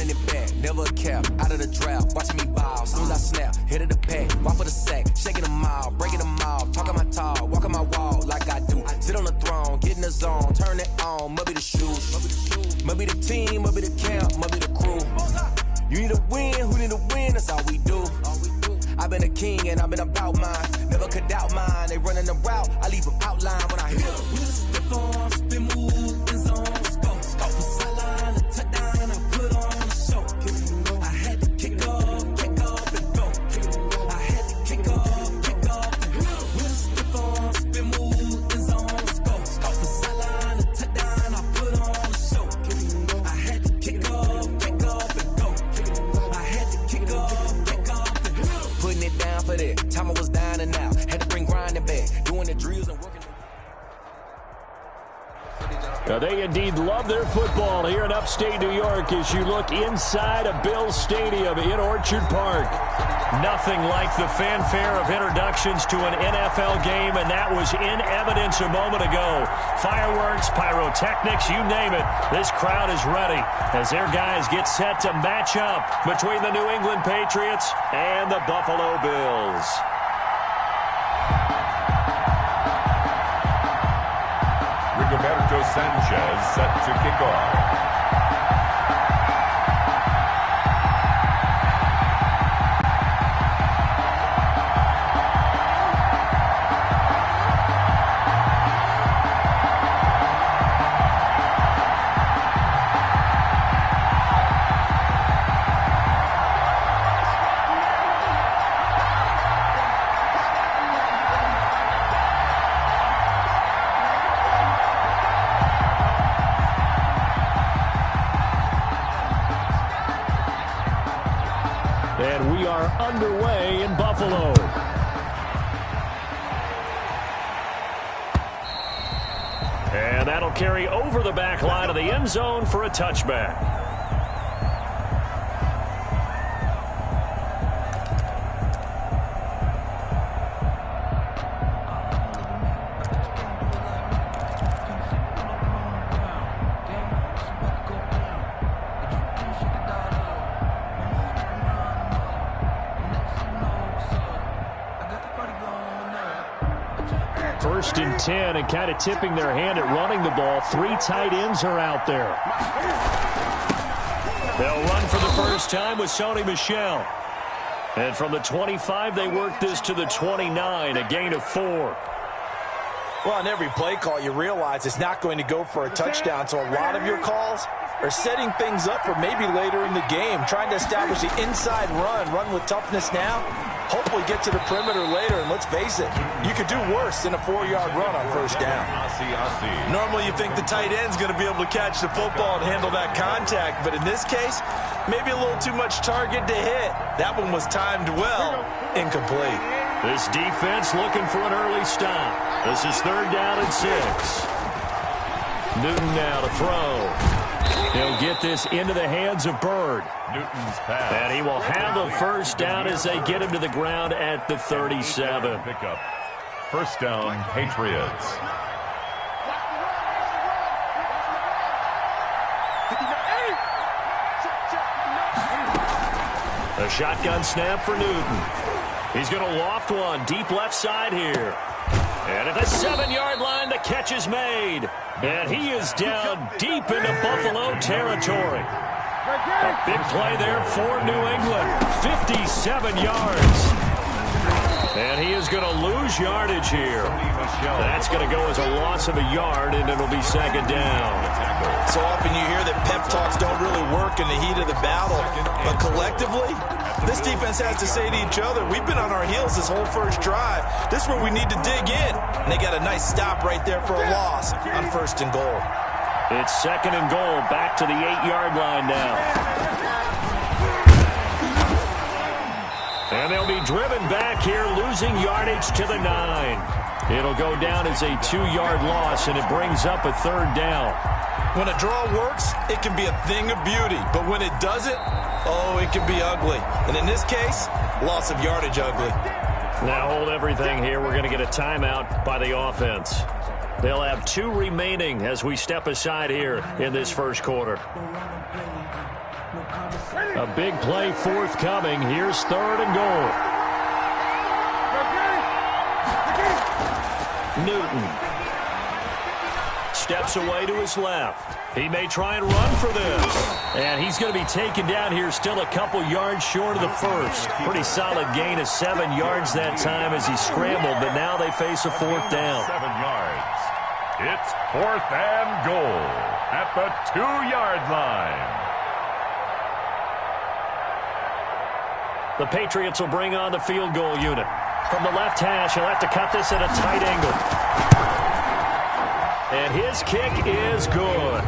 running it back, never a cap, out of the drought, watching me ball, soon as I snap, hit of the pack, walk for the sack, shaking them all, breaking them all, talking my talk, walking my wall like I do, sit on the throne, get in the zone, turn it on, must be the shoes, must be the team, must be the camp, must be the crew, you need a win, who need a win, that's all we do. I've been a king and I've been about mine. Never could doubt mine. They running the route. I leave them outline when I hit them. Step on, spin move, in zone, scope. From sideline to touchdown, I put on a show. I had to kick off and go. I had to kick off and go. Step on, spin move, in zone, scope. From sideline to touchdown, I put on a show. I had to kick off and go. I had to kick off. Putting it down for that. Time I was down and out. Had to bring grinding back. Doing the drills and working. Now they indeed love their football here in upstate New York as you look inside of Bills Stadium in Orchard Park. Nothing like the fanfare of introductions to an NFL game, and that was in evidence a moment ago. Fireworks, pyrotechnics, you name it. This crowd is ready as their guys get set to match up between the New England Patriots and the Buffalo Bills. Rigoberto Sanchez set to kick off. And we are underway in Buffalo. And that'll carry over the back line of the end zone for a touchback. First and 10, and kind of tipping their hand at running the ball. 3 tight ends are out there. They'll run for the first time with Sony Michel. And from the 25, they work this to the 29, a gain of 4. Well, on every play call, you realize it's not going to go for a touchdown, so a lot of your calls are setting things up for maybe later in the game, trying to establish the inside run with toughness now, hopefully get to the perimeter later, and let's face it, you could do worse than a 4-yard run on first down. Normally you think the tight end's going to be able to catch the football and handle that contact, but in this case, maybe a little too much target to hit. That one was timed well, incomplete. This defense looking for an early stop. This is 3rd down and 6. Newton now to throw. He'll get this into the hands of Bird. Newton's pass. And he will have the first down as they get him to the ground at the 37. Pickup. First down, Patriots. A shotgun snap for Newton. He's going to loft one deep left side here. And at the 7-yard line, the catch is made. And he is down deep into Buffalo territory. A big play there for New England. 57 yards. And he is going to lose yardage here. That's going to go as a loss of a yard, and it'll be 2nd down. So often you hear that pep talks don't really work in the heat of the battle. But collectively, this defense has to say to each other, we've been on our heels this whole first drive. This is where we need to dig in. And they got a nice stop right there for a loss on 1st and goal. It's 2nd and goal, back to the 8-yard line now. And they'll be driven back here, losing yardage to the 9. It'll go down as a 2-yard loss, and it brings up a 3rd down. When a draw works, it can be a thing of beauty. But when it doesn't, oh, it can be ugly. And in this case, loss of yardage ugly. Now hold everything here. We're going to get a timeout by the offense. They'll have 2 remaining as we step aside here in this first quarter. A big play forthcoming. Here's 3rd and goal. Newton steps away to his left. He may try and run for this. And he's going to be taken down here, still a couple yards short of the first. Pretty solid gain of 7 yards that time as he scrambled, but now they face a 4th down. 7 yards. It's 4th and goal at the 2-yard line. The Patriots will bring on the field goal unit. From the left hash, he'll have to cut this at a tight angle. And his kick is good.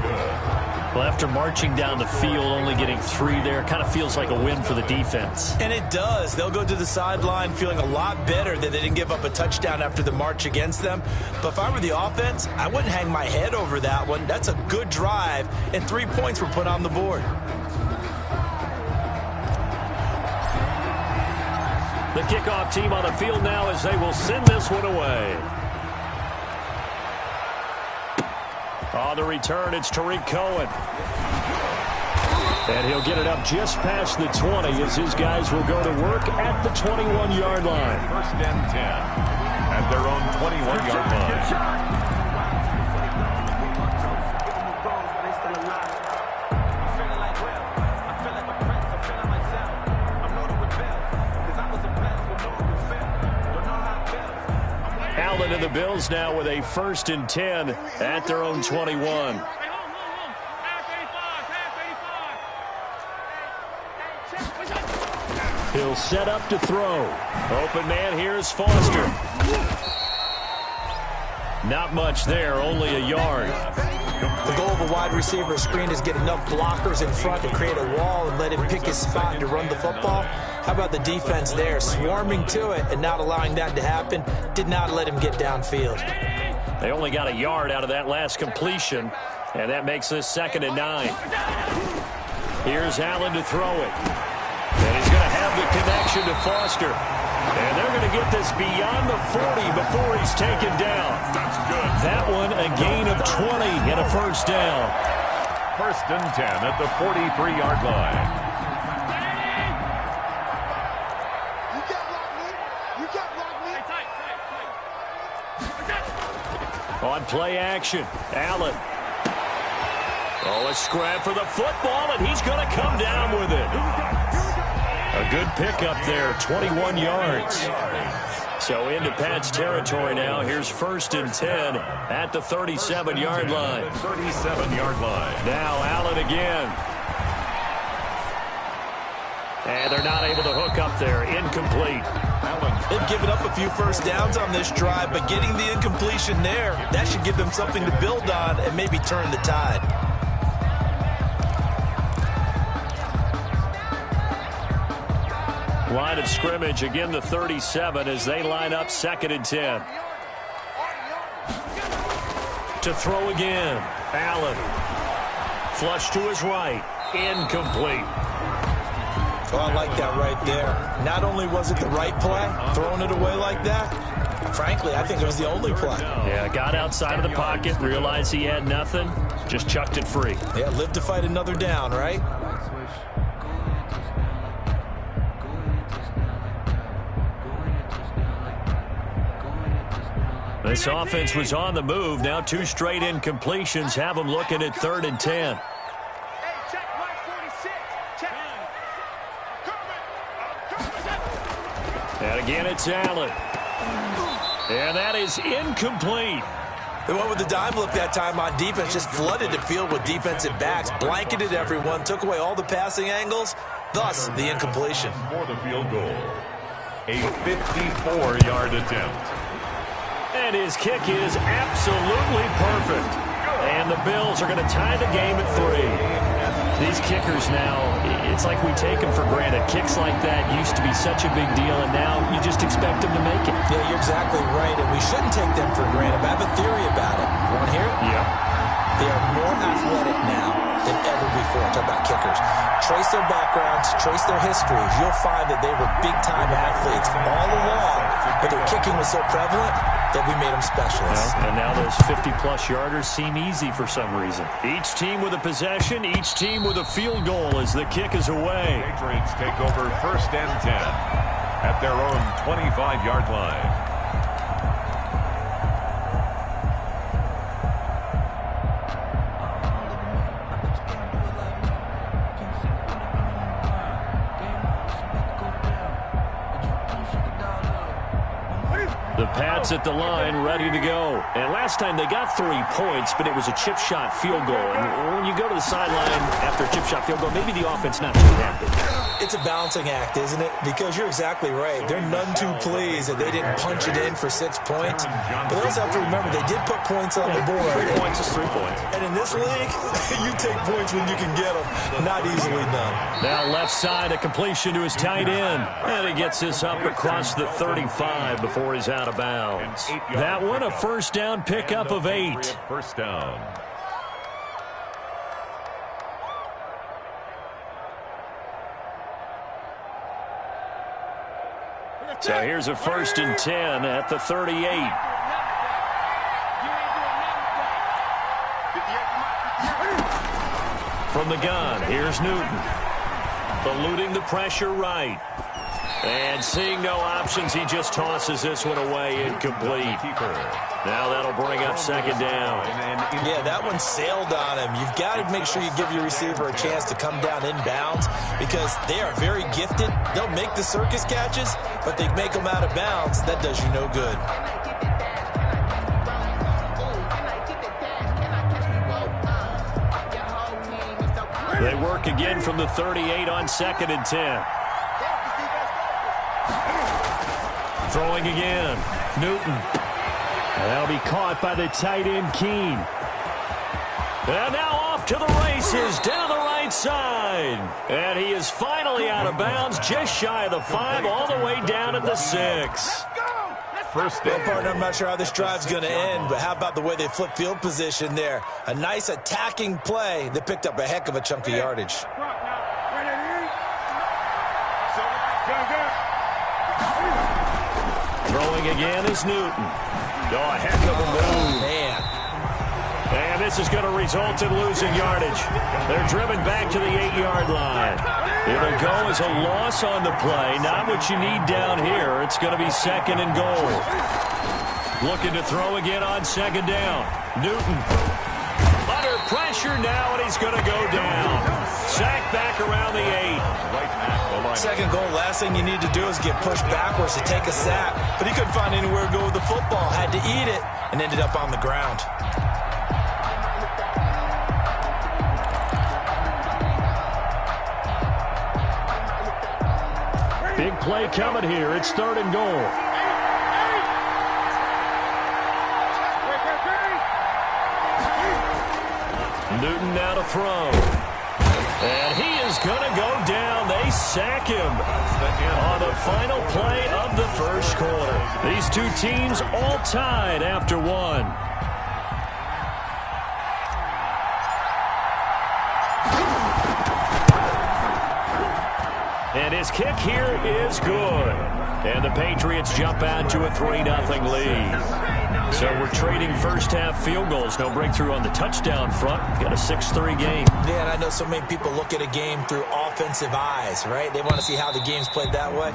Well, after marching down the field, only getting 3 there, kind of feels like a win for the defense. And it does. They'll go to the sideline feeling a lot better that they didn't give up a touchdown after the march against them. But if I were the offense, I wouldn't hang my head over that one. That's a good drive, and 3 points were put on the board. The kickoff team on the field now as they will send this one away. On the return, it's Tariq Cohen. And he'll get it up just past the 20 as his guys will go to work at the 21-yard line. 1st and 10 at their own 21-yard line. Allen and the Bills now with a 1st and 10 at their own 21. He'll set up to throw. Open man here is Foster. Not much there, only a yard. The goal of a wide receiver screen is get enough blockers in front to create a wall and let him pick his spot to run the football. How about the defense there, swarming to it and not allowing that to happen? Did not let him get downfield. They only got a yard out of that last completion, and that makes this 2nd and 9. Here's Allen to throw it. And he's going to have the connection to Foster. And they're going to get this beyond the 40 before he's taken down. That's good. That one a gain of 20 and a 1st down. 1st and 10 at the 43-yard line. On play action, Allen. Oh, a scrap for the football, and he's going to come down with it. A good pickup there, 21 yards. So into Pat's territory now. Here's 1st and 10 at the 37-yard line. 37-yard line. Now Allen again. And they're not able to hook up there. Incomplete. They've given up a few 1st downs on this drive, but getting the incompletion there, that should give them something to build on and maybe turn the tide. Line of scrimmage, again the 37 as they line up 2nd and 10. To throw again, Allen. Flush to his right, incomplete. Oh, I like that right there. Not only was it the right play, throwing it away like that, frankly, I think it was the only play. Yeah, got outside of the pocket, realized he had nothing, just chucked it free. Yeah, live to fight another down, right? This offense was on the move. Now 2 straight incompletions have them looking at 3rd and 10. And again, it's Allen. And that is incomplete. They went with the dime look that time on defense, just flooded the field with defensive backs, blanketed everyone, took away all the passing angles, thus the incompletion. For the field goal, a 54-yard attempt. And his kick is absolutely perfect. And the Bills are going to tie the game at 3. These kickers now, it's like we take them for granted. Kicks like that used to be such a big deal, and now you just expect them to make it. Yeah, you're exactly right, and we shouldn't take them for granted. But I have a theory about it. You want to hear it? Yeah. They are more athletic now. than ever before. Talk about kickers. Trace their backgrounds, trace their histories. You'll find that they were big-time athletes all along, but their kicking was so prevalent that we made them specialists. Well, and now those 50-plus yarders seem easy for some reason. Each team with a possession, each team with a field goal as the kick is away. Patriots take over 1st and 10 at their own 25-yard line. The Pats at the line, ready to go. And last time they got 3 points, but it was a chip shot field goal. And when you go to the sideline after a chip shot field goal, maybe the offense not too happy. It's a balancing act, isn't it? Because you're exactly right. They're none too pleased that they didn't punch it in for 6 points. But they also have to remember they did put points on the board. 3 points is 3 points. And in this league, you take points when you can get them. Not easily done. Now left side, a completion to his tight end. And he gets this up across the 35 before he's out of bounds. That one, a first down pickup of 8. First down. So here's a 1st and 10 at the 38. From the gun, here's Newton. Eluding the pressure right. And seeing no options, he just tosses this one away, incomplete. Now that'll bring up 2nd down. Yeah, that one sailed on him. You've got to make sure you give your receiver a chance to come down inbounds because they are very gifted. They'll make the circus catches, but they make them out of bounds. That does you no good. They work again from the 38 on 2nd and 10. Throwing again. Newton. That'll be caught by the tight end, Keene. And now off to the races down the right side. And he is finally out of bounds, just shy of the 5, all the way down at the 6. First down. Well, partner, I'm not sure how this drive's going to end, but how about the way they flip field position there? A nice attacking play that picked up a heck of a chunk of yardage. Throwing again is Newton. Oh, a heck of a move. Man. And this is going to result in losing yardage. They're driven back to the 8-yard line. It'll go as a loss on the play. Not what you need down here. It's going to be 2nd and goal. Looking to throw again on 2nd down. Newton. Under pressure now, and he's going to go down. Sacked back around the 8. 2nd goal, last thing you need to do is get pushed backwards to take a sack. But he couldn't find anywhere to go with the football. Had to eat it and ended up on the ground. Big play coming here. It's 3rd and goal. Newton now to throw. And he is going to go down. They sack him on the final play of the 1st quarter. These two teams all tied after 1. And his kick here is good. And the Patriots jump out to a 3-0 lead. So we're trading first-half field goals. No breakthrough on the touchdown front. Got a 6-3 game. Yeah, and I know so many people look at a game through offensive eyes, right? They want to see how the game's played that way.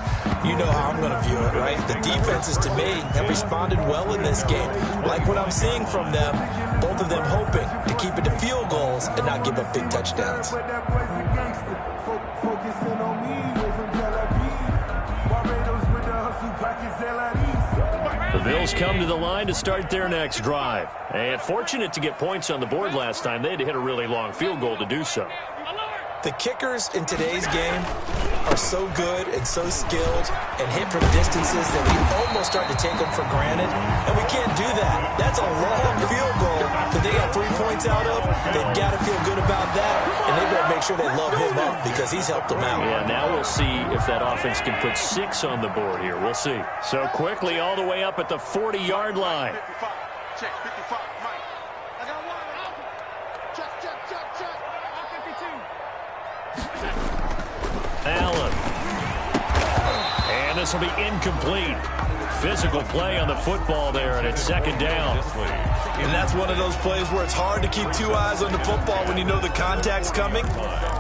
You know how I'm going to view it, right? The defenses, to me, have responded well in this game. Like what I'm seeing from them, both of them hoping to keep it to field goals and not give up big touchdowns. The Bills come to the line to start their next drive. And fortunate to get points on the board last time. They had to hit a really long field goal to do so. The kickers in today's game are so good and so skilled and hit from distances that we almost start to take them for granted. And we can't do that. That's a long field goal that they got 3 points out of. They've got to feel good about that. And they better make sure they love him up because he's helped them out. Yeah, now we'll see if that offense can put 6 on the board here. We'll see. So quickly all the way up at the 40-yard line. Allen. And this will be incomplete. Physical play on the football there, and it's second down. And that's one of those plays where it's hard to keep two eyes on the football when you know the contact's coming,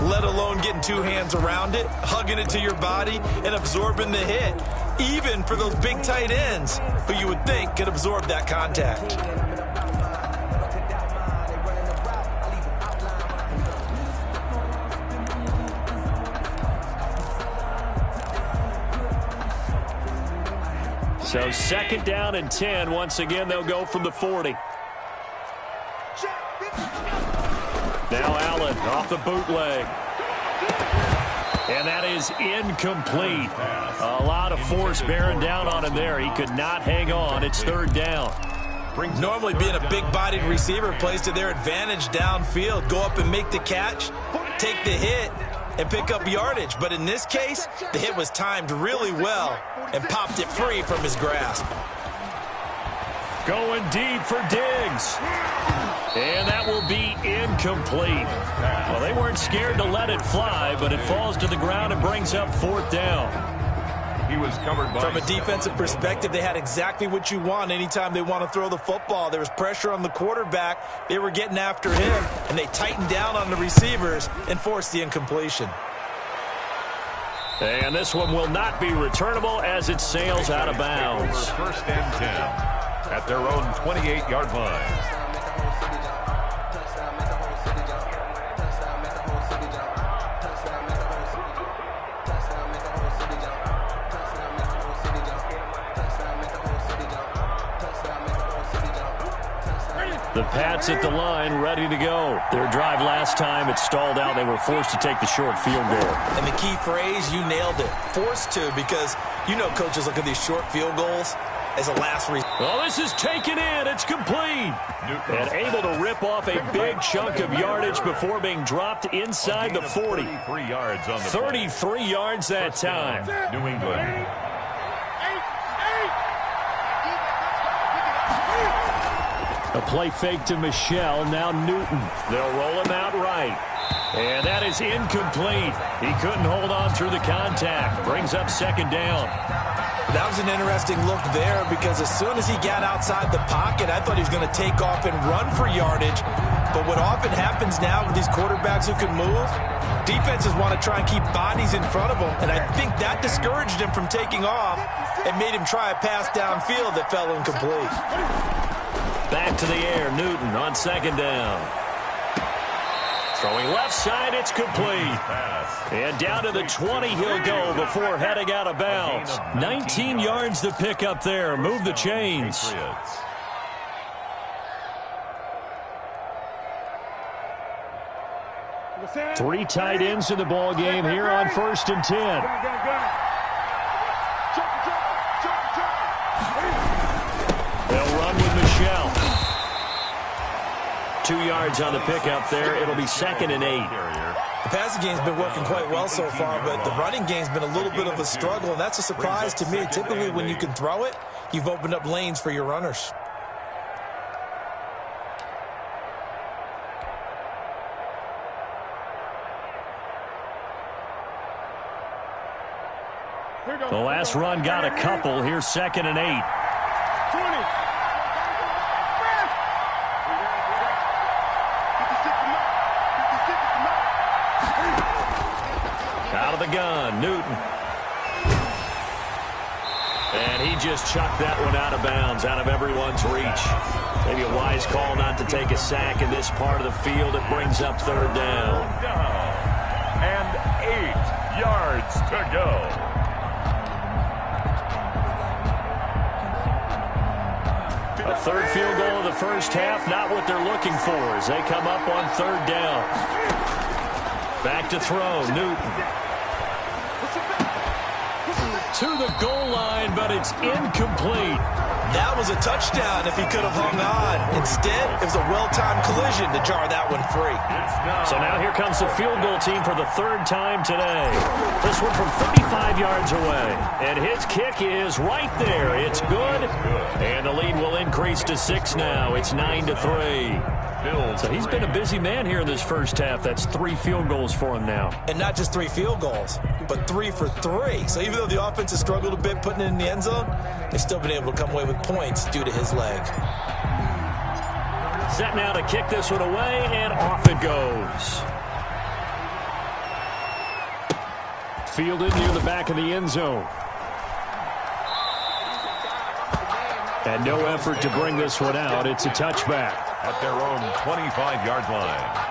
let alone getting two hands around it, hugging it to your body, and absorbing the hit, even for those big tight ends who you would think could absorb that contact. So second down and 10. Once again, they'll go from the 40. Now Allen off the bootleg. And that is incomplete. A lot of force bearing down on him there. He could not hang on. It's third down. Normally being a big-bodied receiver plays to their advantage downfield. Go up and make the catch, take the hit, and pick up yardage. But in this case, the hit was timed really well and popped it free from his grasp. Going deep for Diggs. And that will be incomplete. Well, they weren't scared to let it fly, but it falls to the ground and brings up fourth down. He was covered by... From a defensive perspective, they had exactly what you want anytime they want to throw the football. There was pressure on the quarterback. They were getting after him, and they tightened down on the receivers and forced the incompletion. And this one will not be returnable as it sails out of bounds. First and 10 at their own 28-yard line. The Pats at the line, ready to go. Their drive last time, it stalled out. They were forced to take the short field goal. And the key phrase, you nailed it. Forced to, because you know coaches look at these short field goals as a last resort. Well, this is taken in. It's complete. And able to rip off a big chunk of yardage before being dropped inside the 40. 33 yards on the 33 yards that time. New England. A play fake to Michelle, now Newton. They'll roll him out right. And that is incomplete. He couldn't hold on through the contact. Brings up second down. That was an interesting look there because as soon as he got outside the pocket, I thought he was going to take off and run for yardage. But what often happens now with these quarterbacks who can move, defenses want to try and keep bodies in front of them. And I think that discouraged him from taking off and made him try a pass downfield that fell incomplete. Back to the air, Newton on second down. Throwing left side, it's complete. And down to the 20 he'll go before heading out of bounds. 19 yards to pick up there. Move the chains. Three tight ends in the ball game here on first and 10. They'll run with Michelle. 2 yards on the pickup there. It'll be second and 8. The passing game's been working quite well so far, but the running game's been a little bit of a struggle, and that's a surprise to me. Typically, when you can throw it, you've opened up lanes for your runners. The last run got a couple. Here's second and 8. Out of the gun, Newton. And he just chucked that one out of bounds, out of everyone's reach. Maybe a wise call not to take a sack in this part of the field. It brings up third down. And 8 yards to go. A third field goal of the first half, not what they're looking for as they come up on third down. Back to throw, Newton. To the goal line, but it's incomplete. That was a touchdown if he could have hung on. Instead, it was a well-timed collision to jar that one free. So now here comes the field goal team for the third time today. This one from 35 yards away. And his kick is right there. It's good. And the lead will increase to 6 now. It's 9-3. So he's been a busy man here in this first half. That's 3 field goals for him now. And not just 3 field goals, but 3 for 3. So even though the offense has struggled a bit putting it in the end zone, they've still been able to come away with points due to his leg. Set now to kick this one away, and off it goes. Fielded near the back of the end zone. And no effort to bring this one out. It's a touchback. At their own 25-yard line.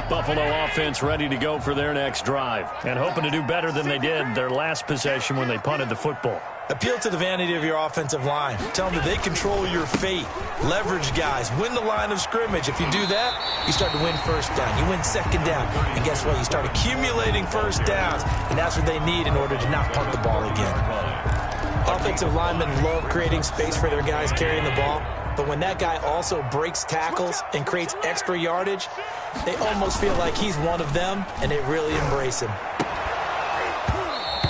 Buffalo offense ready to go for their next drive and hoping to do better than they did their last possession when they punted the football. Appeal to the vanity of your offensive line. Tell them that they control your fate. Leverage guys. Win the line of scrimmage. If you do that, you start to win first down. You win second down. And guess what? You start accumulating first downs. And that's what they need in order to not punt the ball again. Offensive linemen love creating space for their guys carrying the ball. But when that guy also breaks tackles and creates extra yardage, they almost feel like he's one of them, and they really embrace him.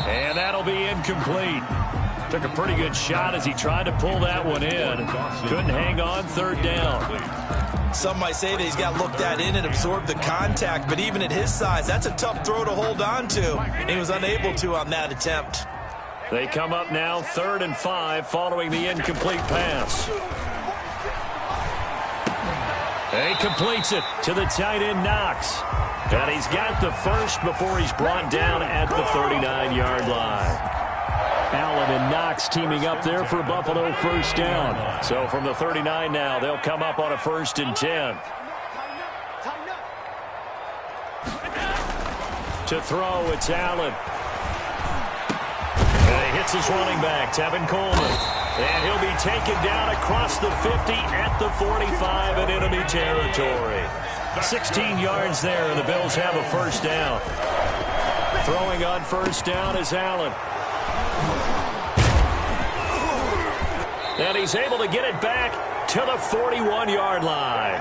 And that'll be incomplete. Took a pretty good shot as he tried to pull that one in. Couldn't hang on, third down. Some might say that he's got looked at in and absorbed the contact, but even at his size, that's a tough throw to hold on to. And he was unable to on that attempt. They come up now 3rd and 5 following the incomplete pass. He completes it to the tight end Knox. And he's got the first before he's brought down at the 39-yard line. Allen and Knox teaming up there for Buffalo first down. So from the 39 now, they'll come up on a 1st and 10. To throw, it's Allen. And he hits his running back, Tevin Coleman. And he'll be taken down across the 50 at the 45 in enemy territory. 16 yards there, and the Bills have a first down. Throwing on first down is Allen. And he's able to get it back to the 41-yard line.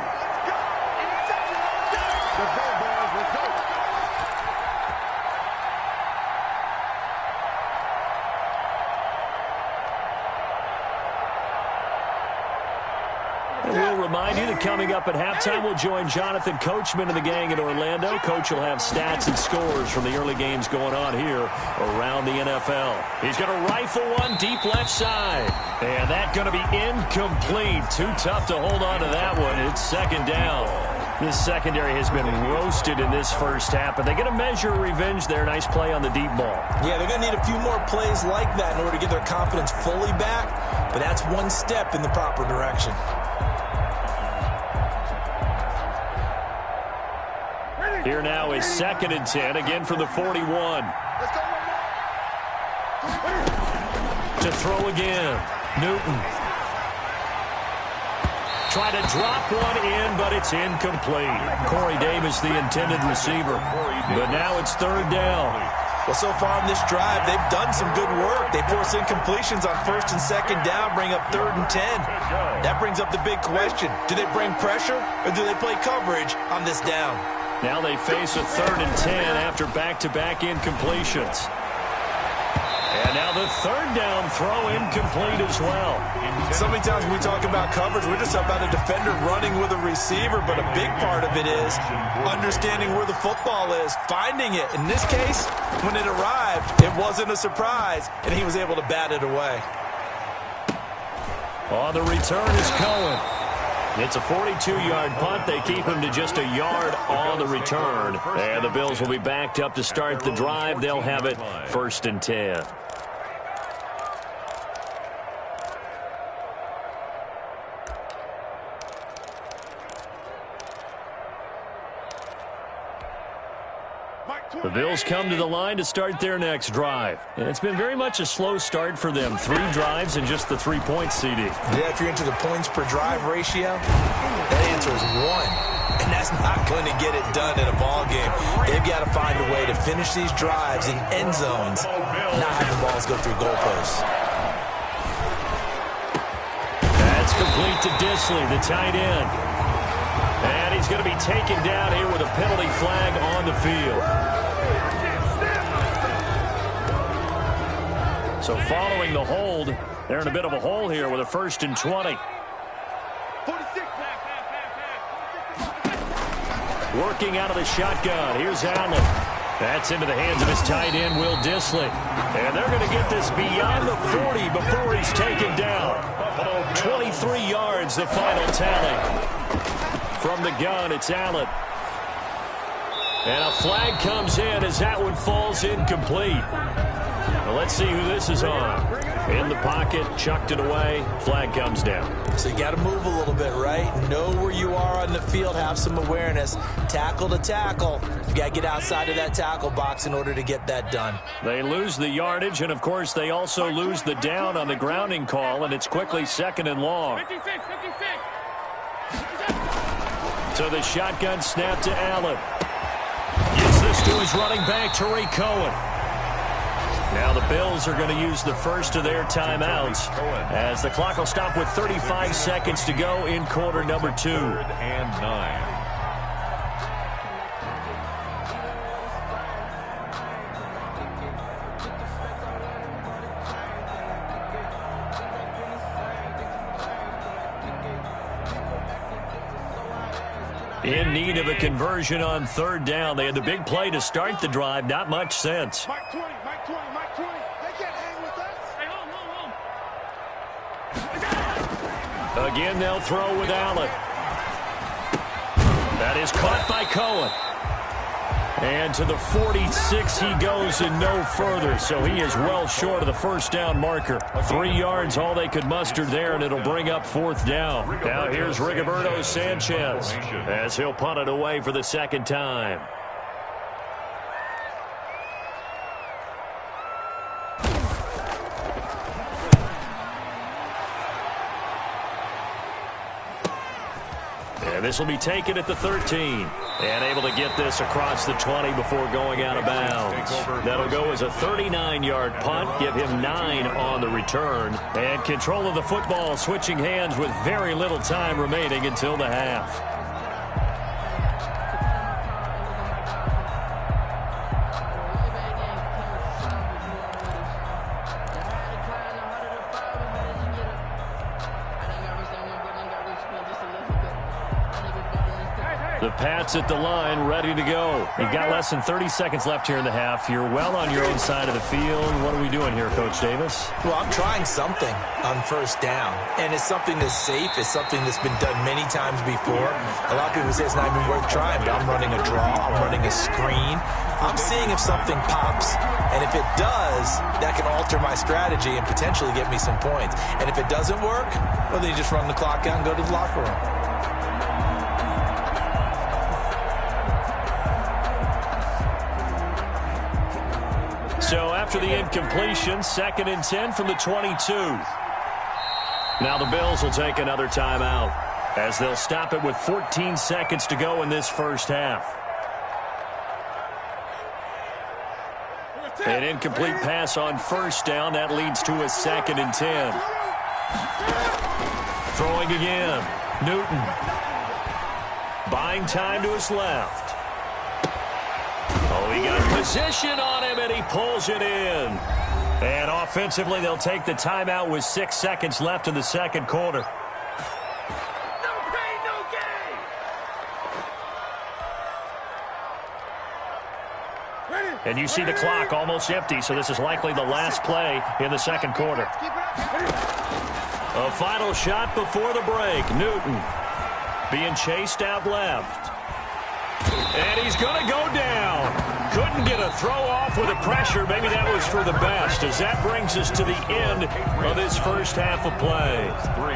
We'll remind you that coming up at halftime, we'll join Jonathan Coachman and the gang in Orlando. Coach will have stats and scores from the early games going on here around the NFL. He's going to rifle one deep left side. And that's going to be incomplete. Too tough to hold on to that one. It's 2nd down. This secondary has been roasted in this first half, but they're going to measure revenge there. Nice play on the deep ball. Yeah, they're going to need a few more plays like that in order to get their confidence fully back, but that's one step in the proper direction. Here now is 2nd and 10, again from the 41. To throw again, Newton. Try to drop one in, but it's incomplete. Corey Davis, the intended receiver. But now it's 3rd down. Well, so far on this drive, they've done some good work. They force incompletions on 1st and 2nd down, bring up 3rd and 10. That brings up the big question. Do they bring pressure, or do they play coverage on this down? Now they face a 3rd and 10 after back-to-back incompletions. And now the 3rd down throw incomplete as well. So many times when we talk about coverage, we're just about a defender running with a receiver, but a big part of it is understanding where the football is, finding it. In this case, when it arrived, it wasn't a surprise, and he was able to bat it away. On the return is Cohen. It's a 42-yard punt. They keep him to just a yard on the return. And the Bills will be backed up to start the drive. They'll have it 1st and 10. The Bills come to the line to start their next drive. And it's been very much a slow start for them. 3 drives and just the 3-point CD. Yeah, if you're into the points per drive ratio, that answer is 1. and that's not going to get it done in a ball game. They've got to find a way to finish these drives in end zones, not having balls go through goalposts. That's complete to Disley, the tight end. And he's going to be taken down here with a penalty flag on the field. So following the hold, they're in a bit of a hole here with a 1st and 20. Working out of the shotgun. Here's Allen. That's into the hands of his tight end, Will Disley. And they're going to get this beyond the 40 before he's taken down. 23 yards, the final tally. From the gun, it's Allen. And a flag comes in as that one falls incomplete. Well, let's see who this is on. In the pocket, chucked it away, flag comes down. So you got to move a little bit, right? Know where you are on the field, have some awareness. Tackle to tackle. You got to get outside of that tackle box in order to get that done. They lose the yardage, and of course they also lose the down on the grounding call, and it's quickly 2nd and long. 56. So the shotgun snap to Allen. Gets this to his running back, Tariq Cohen. Now the Bills are going to use the first of their timeouts as the clock will stop with 35 seconds to go in quarter number 2. 3rd and 9. In need of a conversion on 3rd down. They had the big play to start the drive. Not much sense. Mike 20. They can't hang with us. Hey, hold. Again, they'll throw with Allen. That is caught by Cohen. And to the 46 he goes and no further. So he is well short of the 1st down marker. 3 yards all they could muster there, and it'll bring up 4th down. Now here's Rigoberto Sanchez as he'll punt it away for the 2nd time. And this will be taken at the 13. And able to get this across the 20 before going out of bounds. That'll go as a 39-yard punt, give him 9 on the return. And control of the football switching hands with very little time remaining until the half. The Pats at the line, ready to go. You've got less than 30 seconds left here in the half. You're well on your own side of the field. What are we doing here, Coach Davis? Well, I'm trying something on 1st down, and it's something that's safe. It's something that's been done many times before. A lot of people say it's not even worth trying, but I'm running a draw. I'm running a screen. I'm seeing if something pops, and if it does, that can alter my strategy and potentially get me some points. And if it doesn't work, well, then you just run the clock out and go to the locker room. So after the incompletion, 2nd and 10 from the 22. Now the Bills will take another timeout as they'll stop it with 14 seconds to go in this 1st half. An incomplete pass on 1st down. That leads to a 2nd and 10. Throwing again. Newton. Buying time to his left. Oh, he got position on him, and he pulls it in. And offensively, they'll take the timeout with 6 seconds left in the 2nd quarter. No pain, no gain. And you see the clock almost empty, so this is likely the last play in the 2nd quarter. A final shot before the break. Newton being chased out left. And he's going to go down. Couldn't get a throw off with the pressure. Maybe that was for the best, as that brings us to the end of this 1st half of play.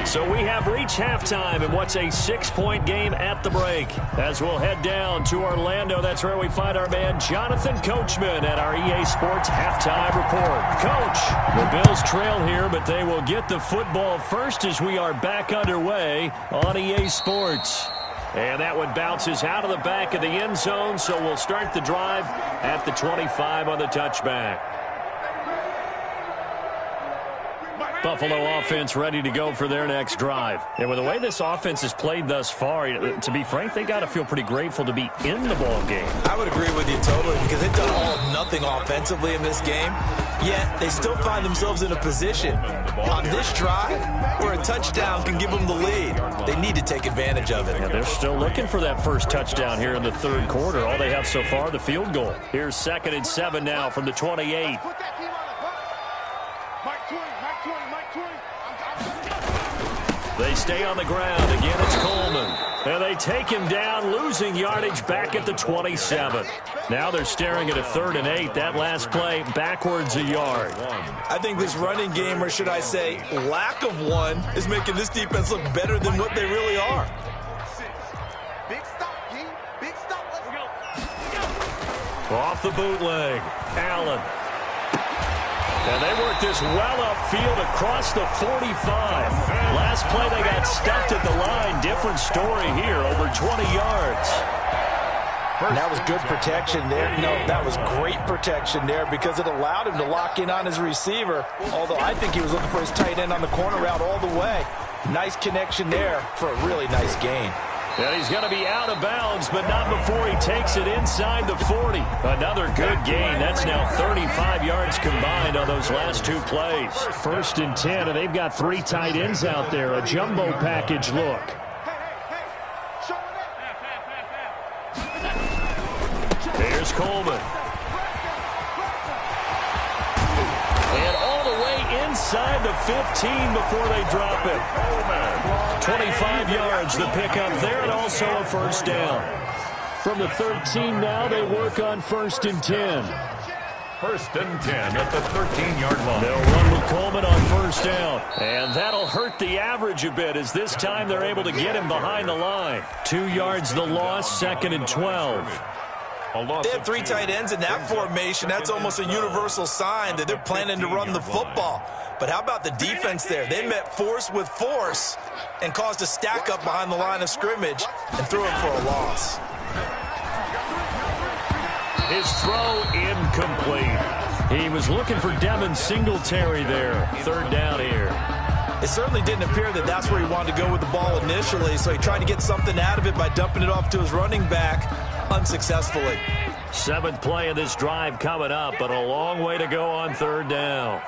So we have reached halftime in what's a 6-point game at the break. As we'll head down to Orlando, that's where we find our man Jonathan Coachman at our EA Sports Halftime Report. Coach, the Bills trail here, but they will get the football first as we are back underway on EA Sports. And that one bounces out of the back of the end zone, so we'll start the drive at the 25 on the touchback. Buffalo offense ready to go for their next drive. And with the way this offense has played thus far, to be frank, they got to feel pretty grateful to be in the ball game. I would agree with you totally because they've done all of nothing offensively in this game, yet they still find themselves in a position on this drive where a touchdown can give them the lead. They need to take advantage of it. Yeah, they're still looking for that first touchdown here in the third quarter. All they have so far, the field goal. Here's 2nd and 7 now from the 28. They stay on the ground. Again, it's Coleman. And they take him down, losing yardage back at the 27. Now they're staring at a 3rd and 8. That last play, backwards a yard. I think this running game, or should I say lack of one, is making this defense look better than what they really are. Big stop, G. Big stop. Let's go. Off the bootleg. Allen. And they work this well upfield across the 45. Last play they got stuffed at the line. Different story here, over 20 yards. That was good protection there. No, that was great protection there because it allowed him to lock in on his receiver. Although I think he was looking for his tight end on the corner route all the way. Nice connection there for a really nice gain. And he's going to be out of bounds, but not before he takes it inside the 40. Another good gain. That's now 35 yards combined on those last 2 plays. 1st and 10, and they've got 3 tight ends out there. A jumbo package look. Here's Coleman. And all the way inside the 15 before they drop him. 25 yards, the pickup there, and also a first down. From the 13 now, they work on 1st and 10. 1st and 10 at the 13-yard line. They'll run with Coleman on 1st down. And that'll hurt the average a bit as this time they're able to get him behind the line. 2 yards the loss, 2nd and 12. They have 3 tight ends in that formation. That's almost a universal sign that they're planning to run the football. But how about the defense there? They met force with force and caused a stack up behind the line of scrimmage and threw it for a loss. His throw incomplete. He was looking for Devin Singletary there. 3rd down here. It certainly didn't appear that that's where he wanted to go with the ball initially, so he tried to get something out of it by dumping it off to his running back unsuccessfully. 7th play of this drive coming up, but a long way to go on 3rd down.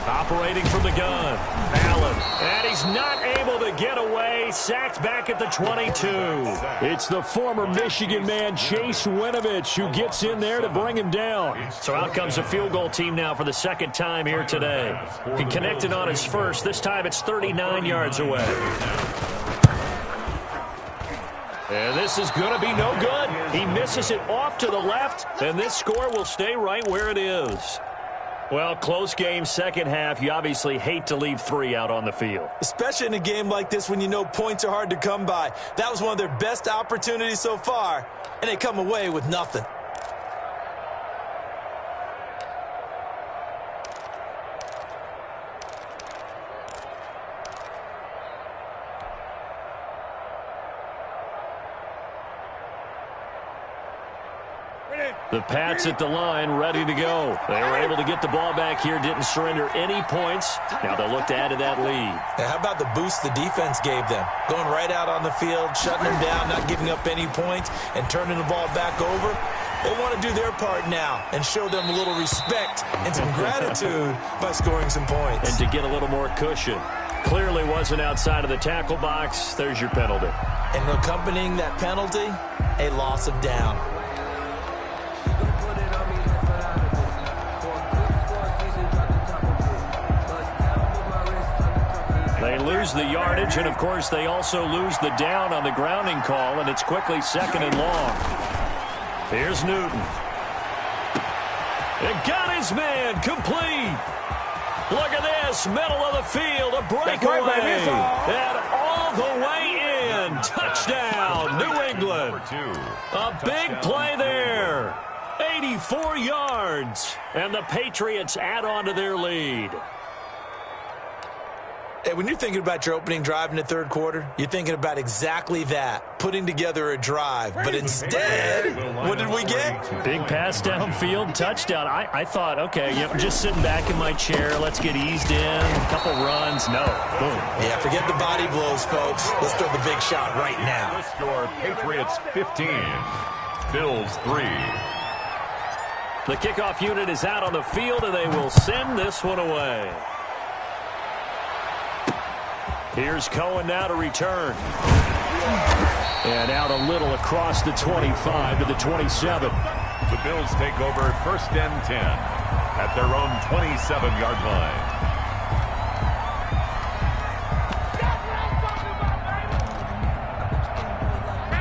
Operating from the gun, Allen. And he's not able to get away. Sacked back at the 22. It's the former Michigan man, Chase Winovich, who gets in there to bring him down. So out comes a field goal team now for the 2nd time here today. He connected on his first. This time it's 39 yards away. And this is going to be no good. He misses it off to the left, and this score will stay right where it is. Well, close game, 2nd half. You obviously hate to leave 3 out on the field. Especially in a game like this when you know points are hard to come by. That was one of their best opportunities so far, and they come away with nothing. The Pats at the line, ready to go. They were able to get the ball back here, didn't surrender any points. Now they'll look to add to that lead. Now, how about the boost the defense gave them? Going right out on the field, shutting them down, not giving up any points, and turning the ball back over. They want to do their part now and show them a little respect and some gratitude by scoring some points. And to get a little more cushion. Clearly wasn't outside of the tackle box. There's your penalty. And accompanying that penalty, a loss of down. They lose the yardage, and, of course, they also lose the down on the grounding call, and it's quickly 2nd and long. Here's Newton. It got his man complete. Look at this, middle of the field, a breakaway. And all the way in. Touchdown, New England. A big play there. 84 yards. And the Patriots add on to their lead. Hey, when you're thinking about your opening drive in the third quarter, you're thinking about exactly that, putting together a drive. But instead, what did we get? Big pass downfield, touchdown. I thought, okay, just sitting back in my chair, let's get eased in, a couple runs. No, boom. Yeah, forget the body blows, folks. Let's throw the big shot right now. The score, Patriots 15, Bills 3. The kickoff unit is out on the field, and they will send this one away. Here's Cohen now to return. And out a little across the 25 to the 27. The Bills take over 1st and 10 at their own 27-yard line.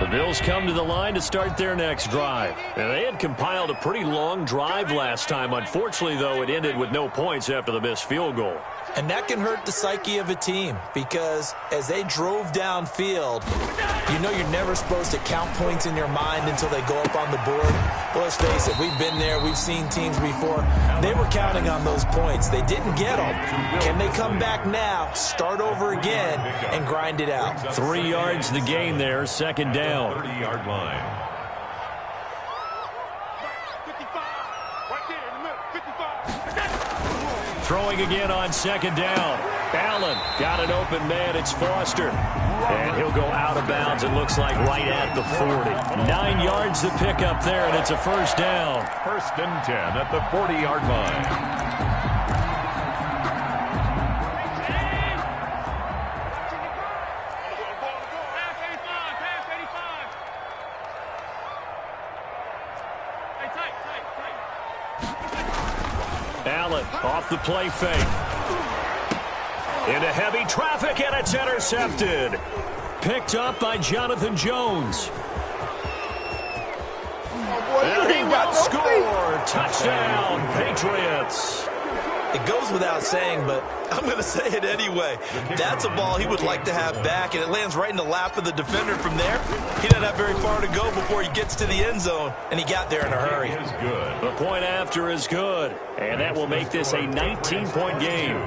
The Bills come to the line to start their next drive. And they had compiled a pretty long drive last time. Unfortunately, though, it ended with no points after the missed field goal. And that can hurt the psyche of a team because as they drove downfield, you know you're never supposed to count points in your mind until they go up on the board. Well, let's face it, we've been there. We've seen teams before. They were counting on those points. They didn't get them. Can they come back now, start over again, and grind it out? 3 yards the gain there, 2nd down. 30-yard line. 55. Right there in the middle. 55. Throwing again on 2nd down. Allen got an open man. It's Foster. And he'll go out of bounds. It looks like right at the 40. 9 yards to pick up there, and it's a 1st down. 1st and 10 at the 40-yard line. Allen off the play fake. Into heavy traffic, and it's intercepted. Picked up by Jonathan Jones. And he will score. Touchdown, Patriots. It goes without saying, but I'm going to say it anyway. That's a ball he would like to have back, and it lands right in the lap of the defender from there. He doesn't have very far to go before he gets to the end zone, and he got there in a hurry. The point after is good, and that will make this a 19-point game.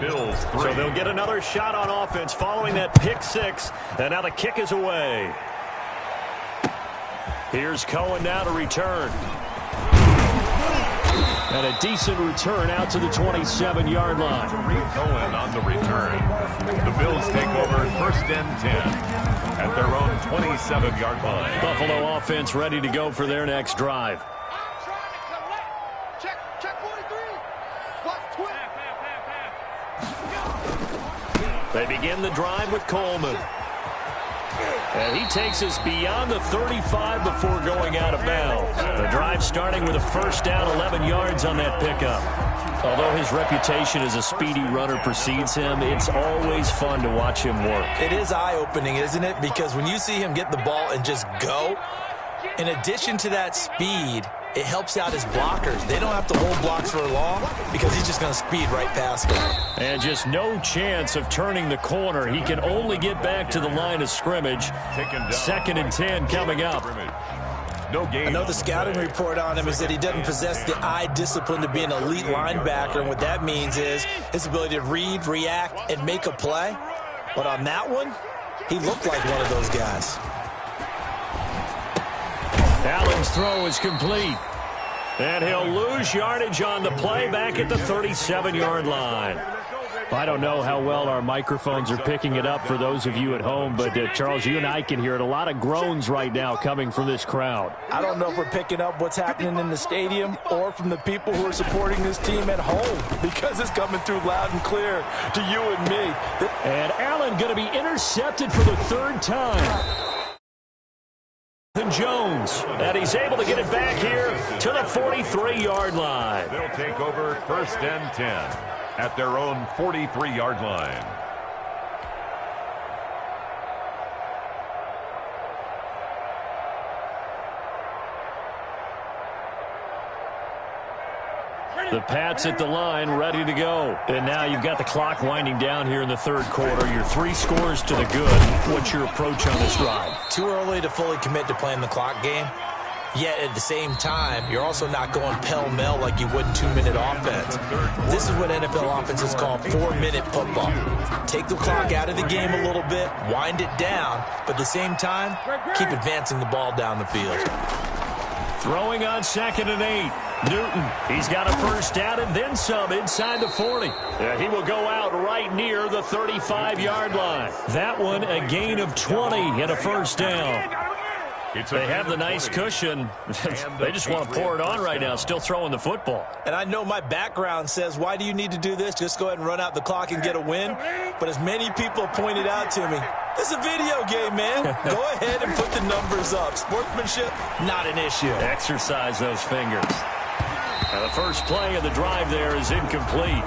Bills 3. So they'll get another shot on offense following that pick six, and now the kick is away. Here's Cohen now to return. And a decent return out to the 27-yard line. Cohen on the return. The Bills take over 1st and 10 at their own 27-yard line. Buffalo offense ready to go for their next drive. Check 43. Plus 12. They begin the drive with Coleman. And he takes us beyond the 35 before going out of bounds. The drive starting with a 1st down, 11 yards on that pickup. Although his reputation as a speedy runner precedes him, it's always fun to watch him work. It is eye-opening, isn't it? Because when you see him get the ball and just go, in addition to that speed, it helps out his blockers. They don't have to hold blocks for long because he's just going to speed right past them. And just no chance of turning the corner. He can only get back to the line of scrimmage. 2nd and 10 coming up. No gain. I know the scouting report on him is that he doesn't possess the eye discipline to be an elite linebacker, and what that means is his ability to read, react, and make a play. But on that one, he looked like one of those guys. Allen's throw is complete. And he'll lose yardage on the play back at the 37-yard line. I don't know how well our microphones are picking it up for those of you at home, but Charles, you and I can hear it. A lot of groans right now coming from this crowd. I don't know if we're picking up what's happening in the stadium or from the people who are supporting this team at home, because it's coming through loud and clear to you and me. And Allen going to be intercepted for the 3rd time. Jones, and he's able to get it back here to the 43-yard line. They'll take over 1st and 10 at their own 43-yard line. The Pats at the line, ready to go. And now you've got the clock winding down here in the 3rd quarter. Your 3 scores to the good. What's your approach on this drive? Too early to fully commit to playing the clock game. Yet at the same time, you're also not going pell-mell like you would in 2-minute offense. This is what NFL offenses call 4-minute football. Take the clock out of the game a little bit, wind it down, but at the same time, keep advancing the ball down the field. Throwing on 2nd and 8. Newton, he's got a first down and then some inside the 40. He will go out right near the 35-yard line. That one a gain of 20 and a first down. They have the nice cushion. They just want to pour it on right now, still throwing the football. And I know my background says, why do you need to do this? Just go ahead and run out the clock and get a win. But as many people pointed out to me, this is a video game, man. Go ahead and put the numbers up. Sportsmanship, not an issue. Exercise those fingers. Now the first play of the drive there is incomplete.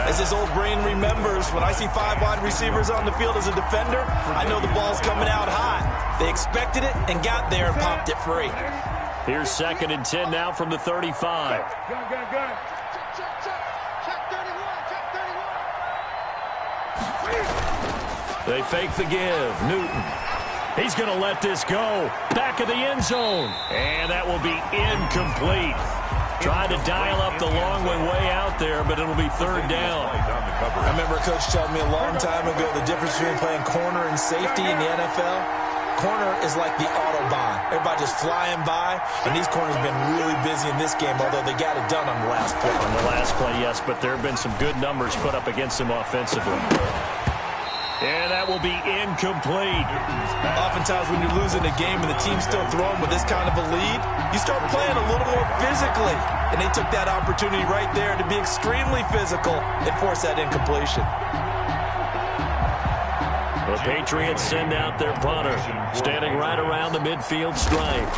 As his old brain remembers, when I see 5 wide receivers on the field as a defender, I know the ball's coming out hot. They expected it and got there and popped it free. Here's 2nd and 10 now from the 35. Check 31. They fake the give. Newton. He's going to let this go. Back of the end zone. And that will be incomplete. Tried to dial up the long one way out there, but it'll be 3rd down. I remember a coach telling me a long time ago the difference between playing corner and safety in the NFL. Corner is like the Autobahn. Everybody just flying by, and these corners have been really busy in this game, although they got it done on the last play. On the last play, yes, but there have been some good numbers put up against them offensively. And that will be incomplete. Oftentimes when you're losing a game and the team's still throwing with this kind of a lead, you start playing a little more physically. And they took that opportunity right there to be extremely physical and force that incompletion. The Patriots send out their punter, standing right around the midfield stripe.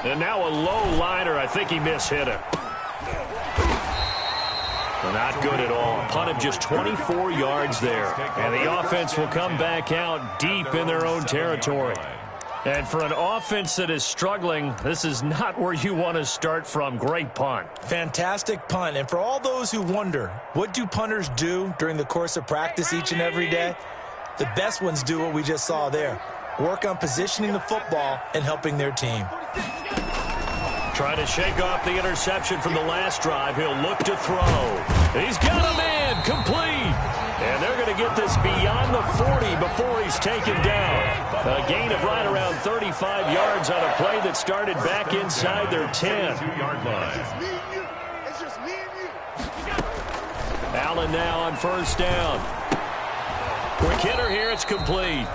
And now a low liner. I think he mishit it. Not good at all. Punt of just 24 yards there. And the offense will come back out deep in their own territory. And for an offense that is struggling, this is not where you want to start from. Great punt. Fantastic punt. And for all those who wonder, what do punters do during the course of practice each and every day? The best ones do what we just saw there. Work on positioning the football and helping their team. Trying to shake off the interception from the last drive. He'll look to throw. He's got a man. Complete. And they're going to get this beyond the 40 before he's taken down. A gain of right around 35 yards on a play that started back inside their 10. Allen now on 1st down. Quick hitter here. It's complete.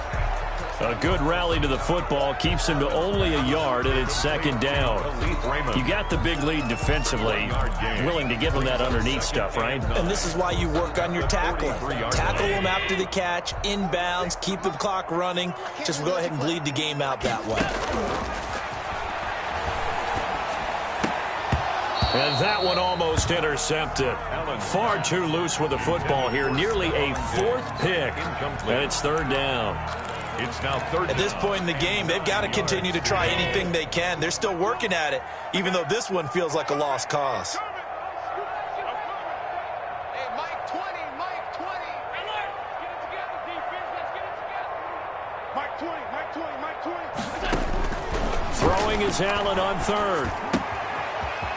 A good rally to the football keeps him to only a yard, and it's 2nd down. You got the big lead defensively. Willing to give him that underneath stuff, right? And this is why you work on your tackling. Tackle them after the catch, inbounds, keep the clock running. Just go ahead and bleed the game out that way. And that one almost intercepted. Far too loose with the football here. Nearly a 4th pick. And it's 3rd down. It's now 3rd. At this point in the game, they've got to continue to try anything they can. They're still working at it, even though this one feels like a lost cause. Hey, Mike 20, Mike 20. Alert! Get it together, defense. Let's get it together. Mike 20, Mike 20, Mike 20. Throwing is Allen on 3rd.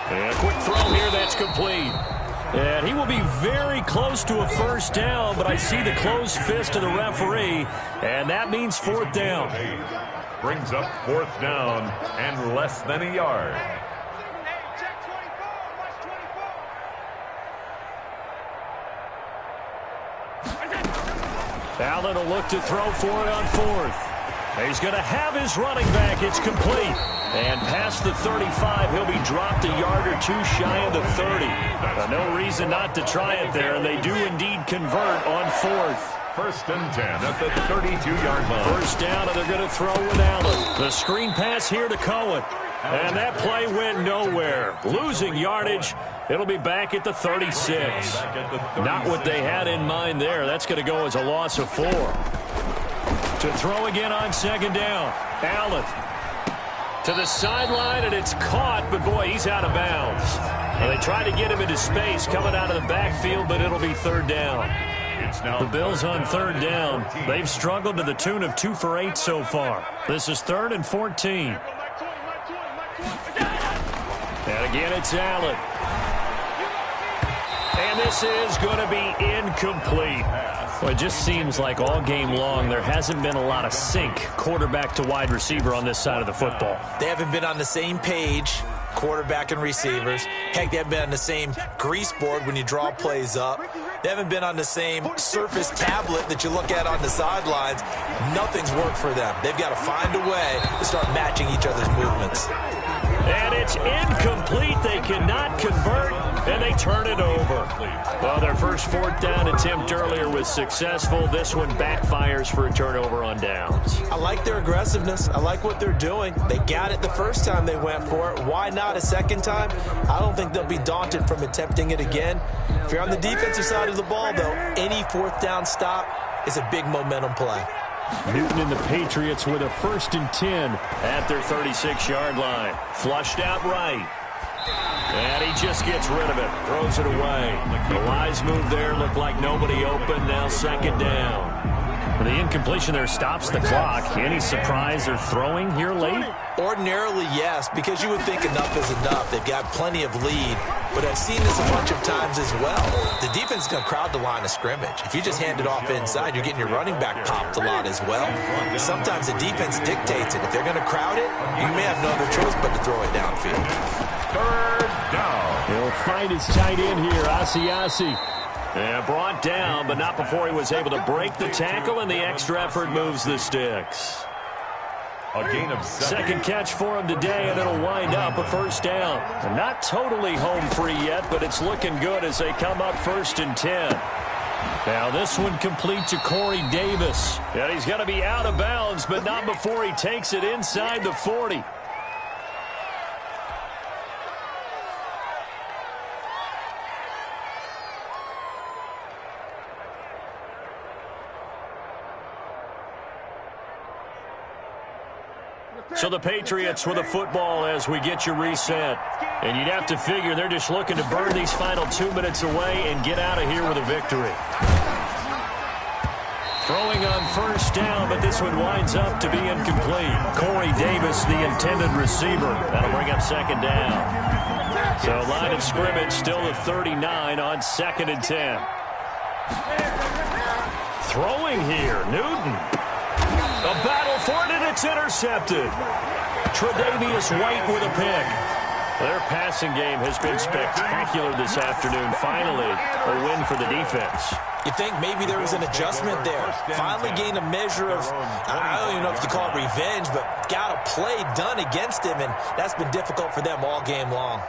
And a quick throw here, that's complete. And he will be very close to a first down, but I see the closed fist of the referee, and that means 4th down. Brings up 4th down and less than a yard. Check 24, watch 24. Allen will look to throw for it on 4th. He's going to have his running back. It's complete. And past the 35, he'll be dropped a yard or two shy of the 30. No reason not to try it there, and they do indeed convert on 4th. 1st and 10 at the 32-yard line. First down, and they're going to throw with Allen. The screen pass here to Cohen. And that play went nowhere. Losing yardage. It'll be back at the 36. Not what they had in mind there. That's going to go as a loss of 4. To throw again on 2nd down. Allen to the sideline, and it's caught, but boy, he's out of bounds. Well, they try to get him into space coming out of the backfield, but it'll be 3rd down. The Bills on 3rd down. They've struggled to the tune of 2 for 8 so far. This is 3rd and 14. And again, it's Allen. And this is going to be incomplete. Well, it just seems like all game long there hasn't been a lot of sync quarterback to wide receiver on this side of the football. They haven't been on the same page, quarterback and receivers. Heck, they haven't been on the same grease board when you draw plays up. They haven't been on the same Surface tablet that you look at on the sidelines. Nothing's worked for them. They've got to find a way to start matching each other's movements. And it's incomplete. They cannot convert, and they turn it over. Well, their first fourth down attempt earlier was successful. This one backfires for a turnover on downs. I like their aggressiveness. I like what they're doing. They got it the first time they went for it. Why not a second time? I don't think they'll be daunted from attempting it again. If you're on the defensive side of the ball, though, any fourth down stop is a big momentum play. Newton and the Patriots with a 1st and 10 at their 36-yard line. Flushed out right. And he just gets rid of it. Throws it away. The wise move there. Looked like nobody open. Now 2nd down. The incompletion there stops the clock. Any surprise they're throwing here late? Ordinarily, yes, because you would think enough is enough. They've got plenty of lead. But I've seen this a bunch of times as well. The defense is going to crowd the line of scrimmage. If you just hand it off inside, you're getting your running back popped a lot as well. Sometimes the defense dictates it. If they're going to crowd it, you may have no other choice but to throw it downfield. 3rd down. He'll find his tight end here, Asiasi. And brought down, but not before he was able to break the tackle, and the extra effort moves the sticks. A gain of 7. 2nd catch for him today, and it'll wind up a 1st down. And not totally home free yet, but it's looking good as they come up 1st and 10. Now this one complete to Corey Davis. And he's going to be out of bounds, but not before he takes it inside the 40. So the Patriots with a football as we get you reset. And you'd have to figure they're just looking to burn these final 2 minutes away and get out of here with a victory. Throwing on 1st down, but this one winds up to be incomplete. Corey Davis, the intended receiver. That'll bring up 2nd down. So line of scrimmage still the 39 on 2nd and 10. Throwing here, Newton. A battle for it, and it's intercepted. Tre'Davious White with a pick. Their passing game has been spectacular this afternoon. Finally, a win for the defense. You think maybe there was an adjustment there. Finally gained a measure of, I don't even know if you call it revenge, but got a play done against him, and that's been difficult for them all game long.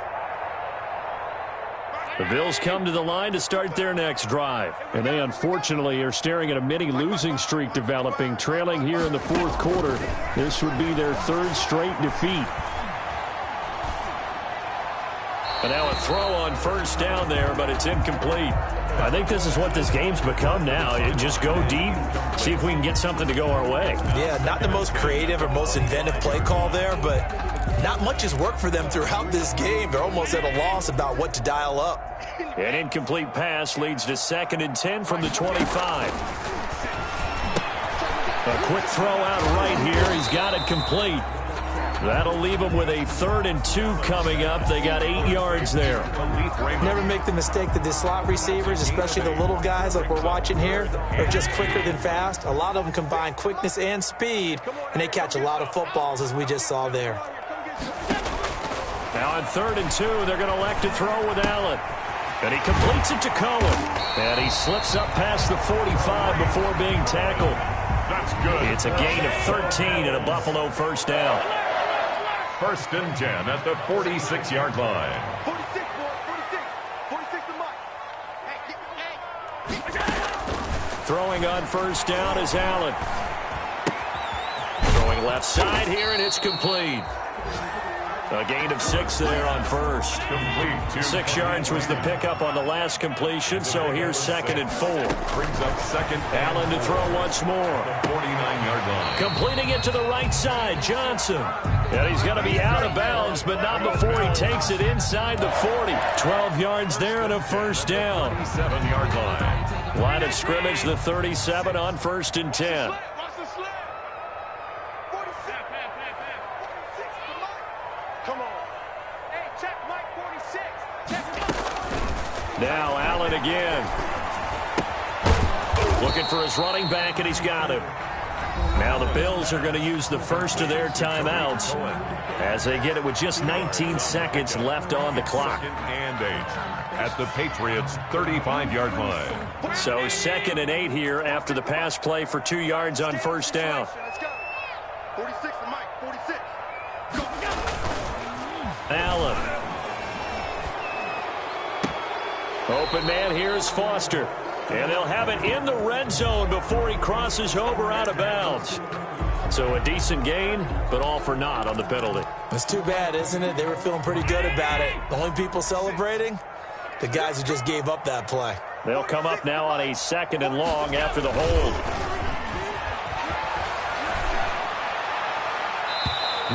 The Bills come to the line to start their next drive. And they unfortunately are staring at a mini losing streak developing, trailing here in the 4th quarter. This would be their 3rd straight defeat. And now a throw on 1st down there, but it's incomplete. I think this is what this game's become now. You just go deep, see if we can get something to go our way. Yeah, not the most creative or most inventive play call there, but not much has worked for them throughout this game. They're almost at a loss about what to dial up. An incomplete pass leads to 2nd and 10 from the 25. A quick throw out right here. He's got it complete. That'll leave them with a 3rd and 2 coming up. They got 8 yards there. Never make the mistake that the slot receivers, especially the little guys like we're watching here, are just quicker than fast. A lot of them combine quickness and speed, and they catch a lot of footballs, as we just saw there. Now on 3rd and 2, they're going to elect to throw with Allen. And he completes it to Cohen. And he slips up past the 45 before being tackled. That's good. It's a gain of 13 and a Buffalo 1st down. 1st and 10 at the 46-yard line. 46, boy, 46 to Mike. Throwing on 1st down is Allen. Throwing left side here, and it's complete. A gain of 6 there on 1st. Complete. 6 yards was the pickup on the last completion, so here's 2nd and 4. Brings up 2nd. Allen to throw once more. 49-yard line. Completing it to the right side, Johnson. And he's going to be out of bounds, but not before he takes it inside the 40. 12 yards there and a 1st down. 37-yard line. Line of scrimmage, the 37 on 1st and 10. Watch the slip. 46 to Mike. Come on. Hey, check Mike 46. Check. Now Allen again. Looking for his running back, and he's got him. Now the Bills are going to use the first of their timeouts as they get it with just 19 seconds left on the clock. 2nd and 8 at the Patriots' 35-yard line. So 2nd and 8 here after the pass play for 2 yards on first down. Let's go. 46 to Mike. 46. Allen. Open man here is Foster. And they'll have it in the red zone before he crosses over out of bounds. So a decent gain, but all for naught on the penalty. It's too bad, isn't it? They were feeling pretty good about it. The only people celebrating, the guys who just gave up that play. They'll come up now on a 2nd and long after the hold.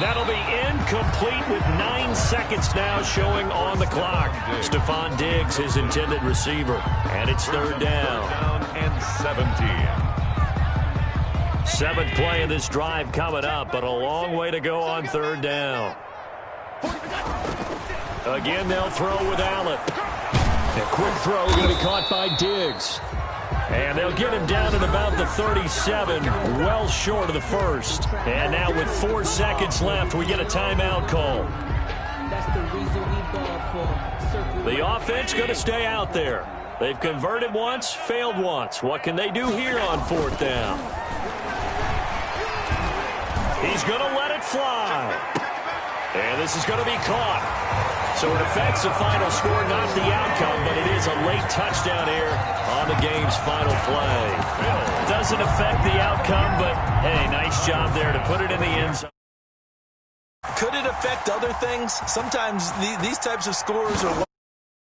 That'll be incomplete with 9 seconds now showing on the clock. Stephon Diggs, his intended receiver. And it's 3rd down. Down and 17. 7th play of this drive coming up, but a long way to go on 3rd down. Again, they'll throw with Allen. A quick throw going to be caught by Diggs. And they'll get him down at about the 37, well short of the first. And now with 4 seconds left, we get a timeout call. The offense going to stay out there. They've converted once, failed once. What can they do here on 4th down? He's going to let it fly. And this is going to be caught. So it affects the final score, not the outcome, but it is a late touchdown here on the game's final play. Doesn't affect the outcome, but, hey, nice job there to put it in the end zone. Could it affect other things? Sometimes these types of scores are